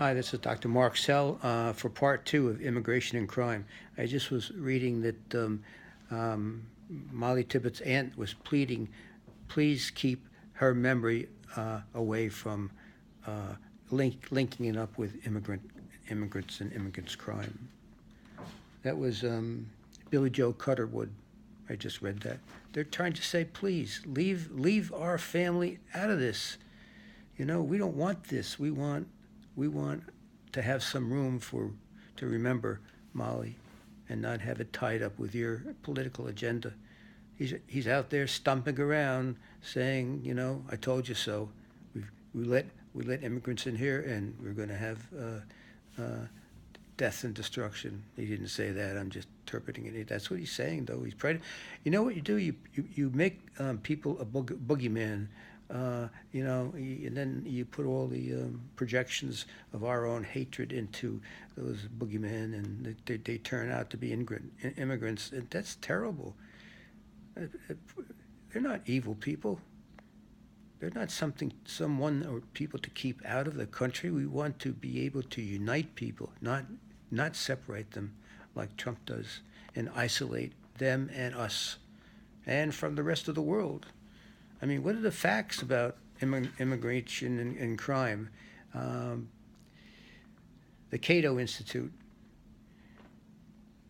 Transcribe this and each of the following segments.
Hi, this is Dr. Mark Sehl for part two of Immigration and Crime. I just was reading that Molly Tippett's aunt was pleading, please keep her memory away from linking it up with immigrants and immigrants' crime. That was Billy Joe Cutterwood. I just read that. They're trying to say, please leave our family out of this. You know, we don't want this. We want to have some room to remember Molly and not have it tied up with your political agenda. He's out there stumping around saying, you know, I told you so. We let immigrants in here, and we're going to have death and destruction. He didn't say that. I'm just interpreting it. That's what he's saying, though. He's praying. You know what you do? You make people a boogeyman. And then you put all the projections of our own hatred into those boogeymen, and they turn out to be immigrants. And that's terrible. They're not evil people. They're not someone or people to keep out of the country. We want to be able to unite people, not separate them like Trump does, and isolate them and us, and from the rest of the world. I mean, what are the facts about immigration and crime? The Cato Institute,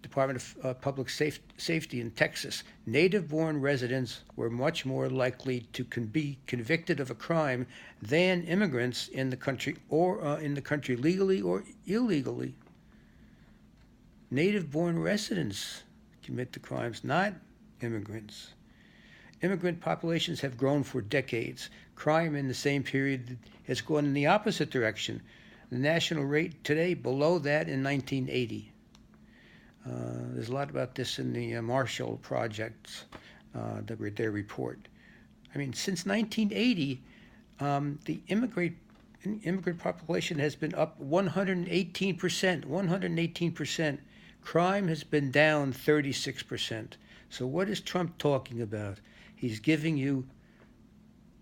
Department of Public Safety in Texas, native-born residents were much more likely to be convicted of a crime than immigrants in the country, or in the country legally or illegally. Native-born residents commit the crimes, not immigrants. Immigrant populations have grown for decades. Crime in the same period has gone in the opposite direction. The national rate today below that in 1980. There's a lot about this in the Marshall Project, their report. I mean, since 1980, the immigrant population has been up 118%. 118%. Crime has been down 36%. So what is Trump talking about? He's giving you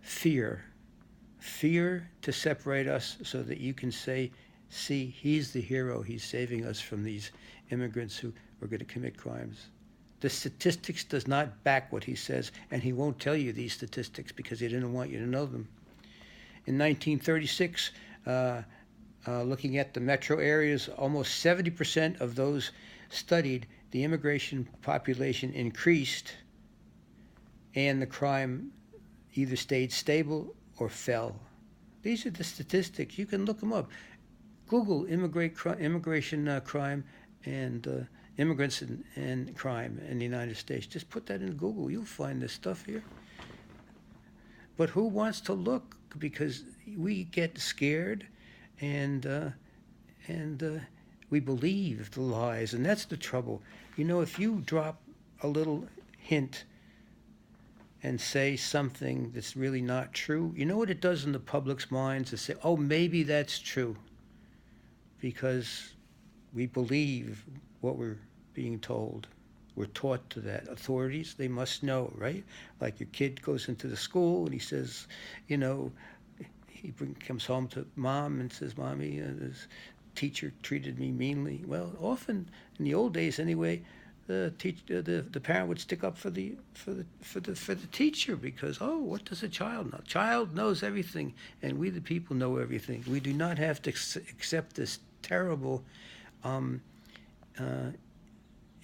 fear to separate us so that you can say, see, he's the hero. He's saving us from these immigrants who are going to commit crimes. The statistics does not back what he says, and he won't tell you these statistics because he didn't want you to know them. In 1936, looking at the metro areas, almost 70% of those studied, the immigration population increased, and the crime either stayed stable or fell. These are the statistics. You can look them up. Google immigration crime and immigrants and crime in the United States. Just put that in Google. You'll find this stuff here. But who wants to look? Because we get scared and we believe the lies, and that's the trouble. You know, if you drop a little hint and say something that's really not true, you know what it does in the public's minds? To say, oh, maybe that's true, because we believe what we're being told. We're taught to that. Authorities, they must know, right? Like your kid goes into the school and he says, you know, comes home to mom and says, Mommy, this teacher treated me meanly. Well, often in the old days anyway, the parent would stick up for the teacher because, oh, what does a child know? Child knows everything, and we the people know everything. We do not have to accept this terrible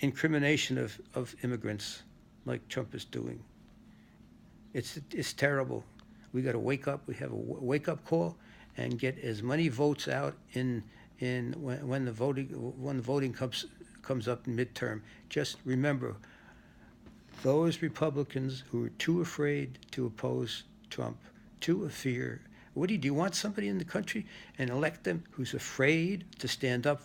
incrimination of immigrants like Trump is doing. It's terrible. We got to wake up. We have a wake-up call and get as many votes out when the voting comes up in midterm. Just remember, those Republicans who are too afraid to oppose Trump, too fear. What do you want somebody in the country and elect them who's afraid to stand up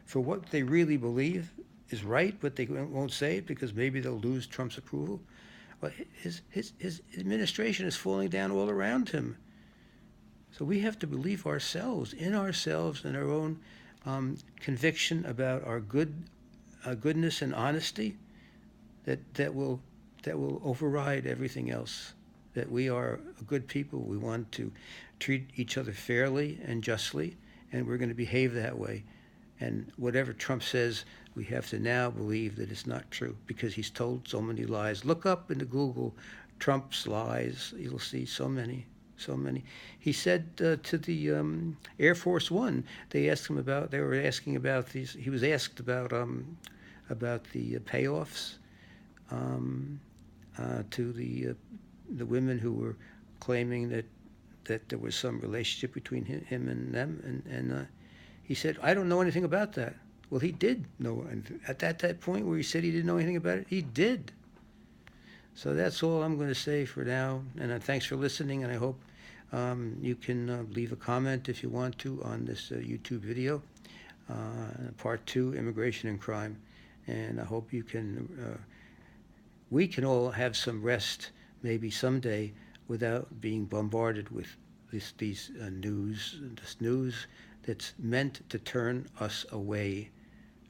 for what they really believe is right, but they won't say it because maybe they'll lose Trump's approval? Well, his administration is falling down all around him. So we have to believe ourselves and our own conviction about our goodness and honesty that will override everything else. That we are a good people. We want to treat each other fairly and justly, and we're going to behave that way. And whatever Trump says, we have to now believe that it's not true because he's told so many lies. Look up into Google Trump's lies. You'll see so many, so many. He said to the Air Force One, they were asking about these, he was asked about the payoffs to the women who were claiming that there was some relationship between him and them, and he said, I don't know anything about that. Well, he did know. And at that point where he said he didn't know anything about it, he did. So that's all I'm going to say for now. And thanks for listening. And I hope you can leave a comment if you want to on this YouTube video, Part 2, Immigration and Crime. And I hope you can, we can all have some rest maybe someday without being bombarded with this news that's meant to turn us away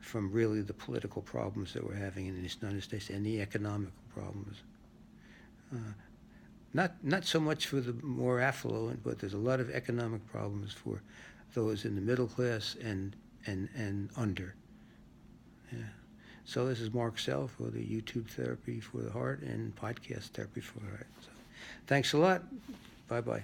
from really the political problems that we're having in the United States and the economic problems. Not so much for the more affluent, but there's a lot of economic problems for those in the middle class and under. Yeah. So this is Mark Sehl for the YouTube Therapy for the Heart and Podcast Therapy for the Heart. So, thanks a lot. Bye-bye.